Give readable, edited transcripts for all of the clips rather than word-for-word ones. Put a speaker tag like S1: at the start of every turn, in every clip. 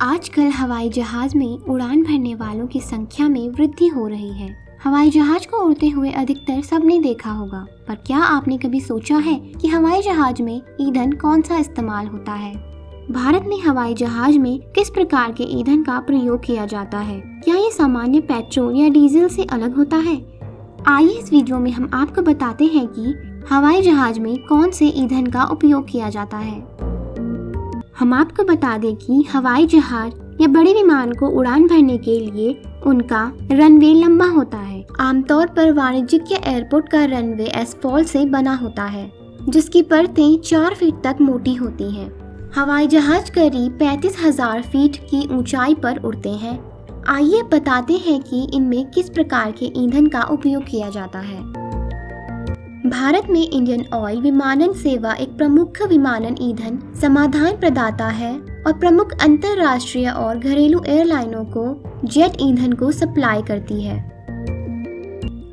S1: आजकल हवाई जहाज में उड़ान भरने वालों की संख्या में वृद्धि हो रही है। हवाई जहाज को उड़ते हुए अधिकतर सबने देखा होगा, पर क्या आपने कभी सोचा है कि हवाई जहाज में ईंधन कौन सा इस्तेमाल होता है? भारत में हवाई जहाज में किस प्रकार के ईंधन का प्रयोग किया जाता है? क्या ये सामान्य पेट्रोल या डीजल से अलग होता है? आइए इस वीडियो में हम आपको बताते हैं कि हवाई जहाज में कौन से ईंधन का उपयोग किया जाता है। हम आपको बता दें कि हवाई जहाज या बड़े विमान को उड़ान भरने के लिए उनका रनवे लंबा होता है। आमतौर पर वाणिज्यिक या एयरपोर्ट का रनवे एस्फॉल्ट से बना होता है, जिसकी परतें 4 फीट तक मोटी होती हैं। हवाई जहाज करीब 35,000 फीट की ऊंचाई पर उड़ते हैं। आइए बताते हैं कि इनमें किस प्रकार के ईंधन का उपयोग किया जाता है। भारत में इंडियन ऑयल विमानन सेवा एक प्रमुख विमानन ईंधन समाधान प्रदाता है और प्रमुख अंतर्राष्ट्रीय और घरेलू एयरलाइनों को जेट ईंधन को सप्लाई करती है।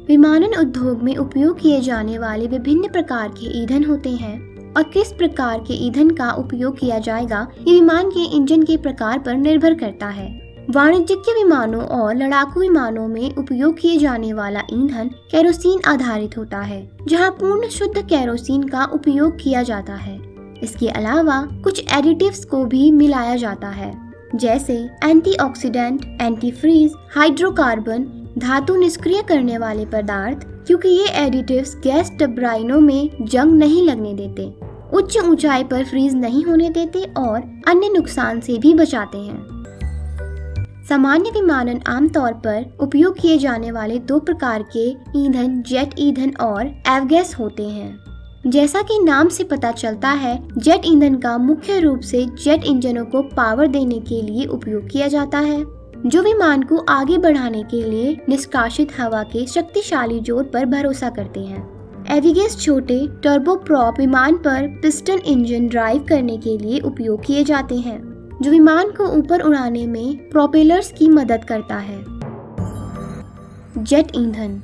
S1: विमानन उद्योग में उपयोग किए जाने वाले विभिन्न प्रकार के ईंधन होते हैं और किस प्रकार के ईंधन का उपयोग किया जाएगा ये विमान के इंजन के प्रकार पर निर्भर करता है। वाणिज्यिक विमानों और लड़ाकू विमानों में उपयोग किए जाने वाला ईंधन केरोसिन आधारित होता है, जहां पूर्ण शुद्ध केरोसिन का उपयोग किया जाता है। इसके अलावा कुछ एडिटिव्स को भी मिलाया जाता है, जैसे एंटीऑक्सीडेंट, एंटीफ्रीज, हाइड्रोकार्बन, धातु निष्क्रिय करने वाले पदार्थ, क्योंकि ये एडिटिव्स गैस टर्बाइनों में जंग नहीं लगने देते, उच्च ऊंचाई पर फ्रीज नहीं होने देते और अन्य नुकसान से भी बचाते हैं। सामान्य विमानन आमतौर पर उपयोग किए जाने वाले 2 प्रकार के ईंधन जेट ईंधन और एवगैस होते हैं। जैसा कि नाम से पता चलता है, जेट ईंधन का मुख्य रूप से जेट इंजनों को पावर देने के लिए उपयोग किया जाता है, जो विमान को आगे बढ़ाने के लिए निष्कासित हवा के शक्तिशाली जोर पर भरोसा करते हैं। एविगैस छोटे टर्बोप्रॉप विमान पर पिस्टन इंजन ड्राइव करने के लिए उपयोग किए जाते हैं, जो विमान को ऊपर उड़ाने में प्रोपेलर्स की मदद करता है। जेट ईंधन।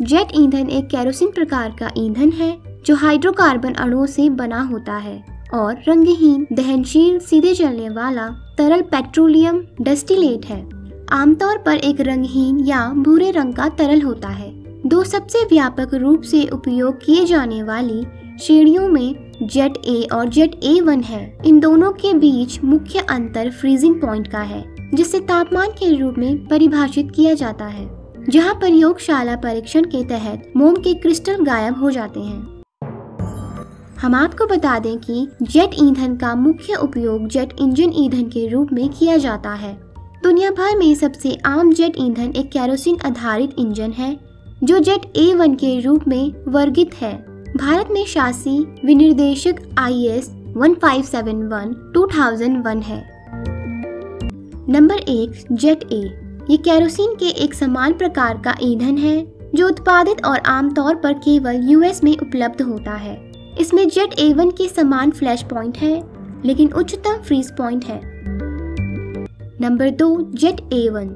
S1: जेट ईंधन एक केरोसिन प्रकार का ईंधन है जो हाइड्रोकार्बन अणुओं से बना होता है और रंगहीन, दहनशील, सीधे चलने वाला तरल पेट्रोलियम डिस्टिलेट है। आमतौर पर एक रंगहीन या भूरे रंग का तरल होता है। 2 सबसे व्यापक रूप से उपयोग किए जाने वाली श्रेणियों में जेट ए और जेट A1 है। इन दोनों के बीच मुख्य अंतर फ्रीजिंग पॉइंट का है, जिसे तापमान के रूप में परिभाषित किया जाता है, जहां प्रयोगशाला परीक्षण के तहत मोम के क्रिस्टल गायब हो जाते हैं। हम आपको बता दें कि जेट ईंधन का मुख्य उपयोग जेट इंजन ईंधन के रूप में किया जाता है। दुनिया भर में सबसे आम जेट ईंधन एक केरोसिन आधारित इंजन है, जो जेट A1 के रूप में वर्गीकृत है। भारत में शासी विनिर्देशक IS 1571/2001 है। Number 1 jet A। ये केरोसिन के एक समान प्रकार का ईंधन है जो उत्पादित और आमतौर पर केवल US में उपलब्ध होता है। इसमें जेट A1 के समान फ्लैश पॉइंट है, लेकिन उच्चतम फ्रीज पॉइंट है। Number 2 jet A1।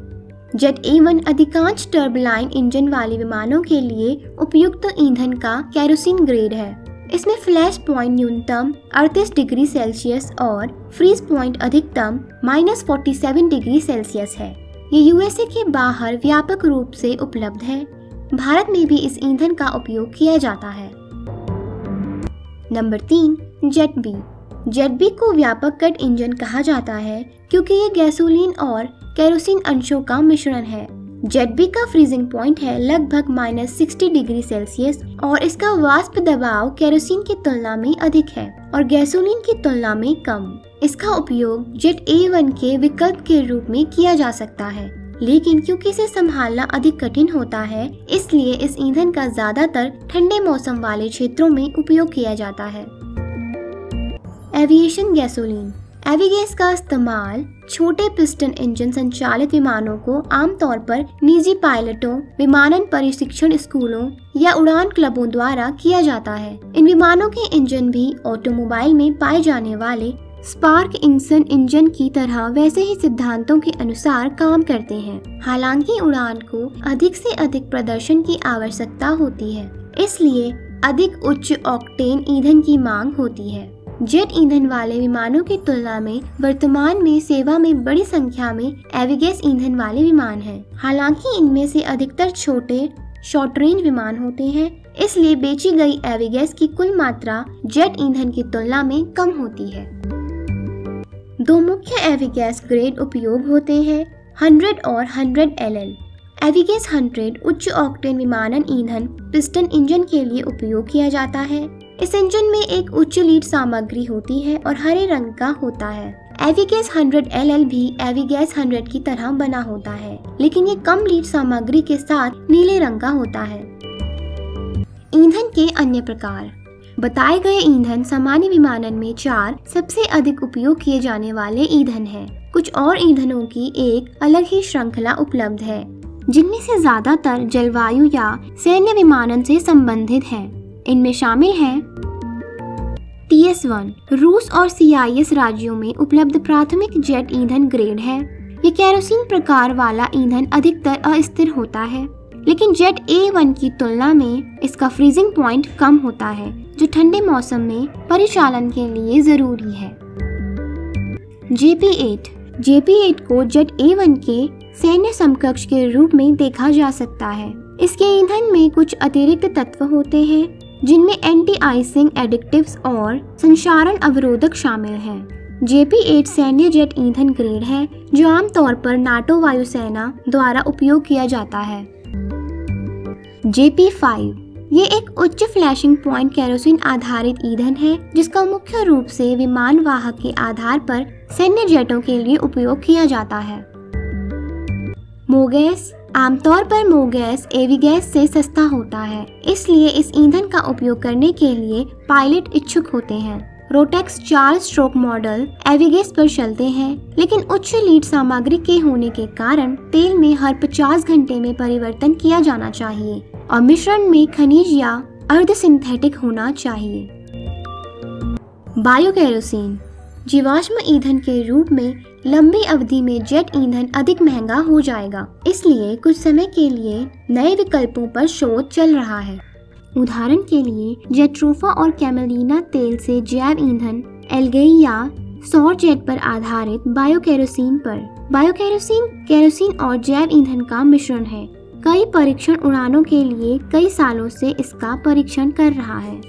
S1: Jet A1 अधिकांश टर्बलाइन इंजन वाले विमानों के लिए उपयुक्त ईंधन का केरोसिन ग्रेड है। इसमें फ्लैश पॉइंट न्यूनतम 38 डिग्री सेल्सियस और फ्रीज पॉइंट अधिकतम -47 डिग्री सेल्सियस है। ये USA के बाहर व्यापक रूप से उपलब्ध है। भारत में भी इस ईंधन का उपयोग किया जाता है। Number 3 jet B। Jet B को व्यापक कट इंजन कहा जाता है क्योंकि ये गैसोलीन और केरोसिन अंशों का मिश्रण है। जेट B का फ्रीजिंग पॉइंट है लगभग -60 डिग्री सेल्सियस और इसका वाष्प दबाव केरोसिन की तुलना में अधिक है और गैसोलीन की तुलना में कम। इसका उपयोग जेट A1 के विकल्प के रूप में किया जा सकता है, लेकिन क्योंकि इसे संभालना अधिक कठिन होता है, इसलिए इस ईंधन का ज्यादातर ठंडे मौसम वाले क्षेत्रों में उपयोग किया जाता है। Aviation gasoline. एविगैस का इस्तेमाल छोटे पिस्टन इंजन संचालित विमानों को आमतौर पर निजी पायलटों, विमानन प्रशिक्षण स्कूलों या उड़ान क्लबों द्वारा किया जाता है। इन विमानों के इंजन भी ऑटोमोबाइल में पाए जाने वाले स्पार्क इग्निशन इंजन की तरह वैसे ही सिद्धांतों के अनुसार काम करते हैं। हालांकि उड़ान को अधिक से अधिक प्रदर्शन की आवश्यकता होती है, इसलिए अधिक उच्च ऑक्टेन ईंधन की मांग होती है। जेट ईंधन वाले विमानों की तुलना में वर्तमान में सेवा में बड़ी संख्या में एविगैस ईंधन वाले विमान हैं। हालांकि इनमें से अधिकतर छोटे शॉर्ट रेंज विमान होते हैं, इसलिए बेची गई एविगैस की कुल मात्रा जेट ईंधन की तुलना में कम होती है। दो मुख्य एविगैस ग्रेड उपयोग होते हैं, 100 और 100 LL। एविगैस 100 उच्च ऑक्टेन विमानन ईंधन पिस्टन इंजन के लिए उपयोग किया जाता है। इस इंजन में एक उच्च लीड सामग्री होती है और हरे रंग का होता है। एविगैस 100 LL भी एविगैस 100 की तरह बना होता है, लेकिन ये कम लीड सामग्री के साथ नीले रंग का होता है। ईंधन के अन्य प्रकार। बताए गए ईंधन सामान्य विमानन में 4 सबसे अधिक उपयोग किए जाने वाले ईंधन हैं। कुछ और ईंधनों की एक अलग ही श्रृंखला उपलब्ध है, जिनमें से ज्यादातर जलवायु या सैन्य विमानन से संबंधित हैं। इनमें शामिल हैं TS1 रूस और CIS राज्यों में उपलब्ध प्राथमिक जेट ईंधन ग्रेड है। ये केरोसिन प्रकार वाला ईंधन अधिकतर अस्थिर होता है, लेकिन जेट A1 की तुलना में इसका फ्रीजिंग पॉइंट कम होता है, जो ठंडे मौसम में परिचालन के लिए जरूरी है। JP8 को जेट A1 के सैन्य समकक्ष के रूप में देखा जा सकता है। इसके ईंधन में कुछ अतिरिक्त तत्व होते हैं, जिनमें एंटी आइसिंग एडिक्टिव्स और संक्षारण अवरोधक शामिल हैं। JP8 सैन्य जेट ईंधन ग्रेड है, जो आमतौर पर नाटो वायुसेना द्वारा उपयोग किया जाता है। JP5 ये एक उच्च फ्लैशिंग पॉइंट केरोसिन आधारित ईंधन है, जिसका मुख्य रूप से विमान वाहक के आधार पर सैन्य जेटों के लिए उपयोग किया जाता है। मोगैस आमतौर पर मोगैस एविगैस से सस्ता होता है, इसलिए इस ईंधन का उपयोग करने के लिए पायलट इच्छुक होते हैं। रोटेक्स 4 स्ट्रोक मॉडल एविगैस पर चलते हैं, लेकिन उच्च लीड सामग्री के होने के कारण तेल में हर 50 घंटे में परिवर्तन किया जाना चाहिए और मिश्रण में खनिज या अर्ध सिंथेटिक होना चाहिए। बायोकेरोसिन जीवाश्म ईंधन के रूप में लंबी अवधि में जेट ईंधन अधिक महंगा हो जाएगा, इसलिए कुछ समय के लिए नए विकल्पों पर शोध चल रहा है। उदाहरण के लिए जेट्रोफा और कैमेलिना तेल से जैव ईंधन, एल्गई या सौर जेट पर आधारित बायोकेरोसिन पर। बायोकेरोसिन केरोसिन और जैव ईंधन का मिश्रण है। कई परीक्षण उड़ानों के लिए कई सालों से इसका परीक्षण कर रहा है।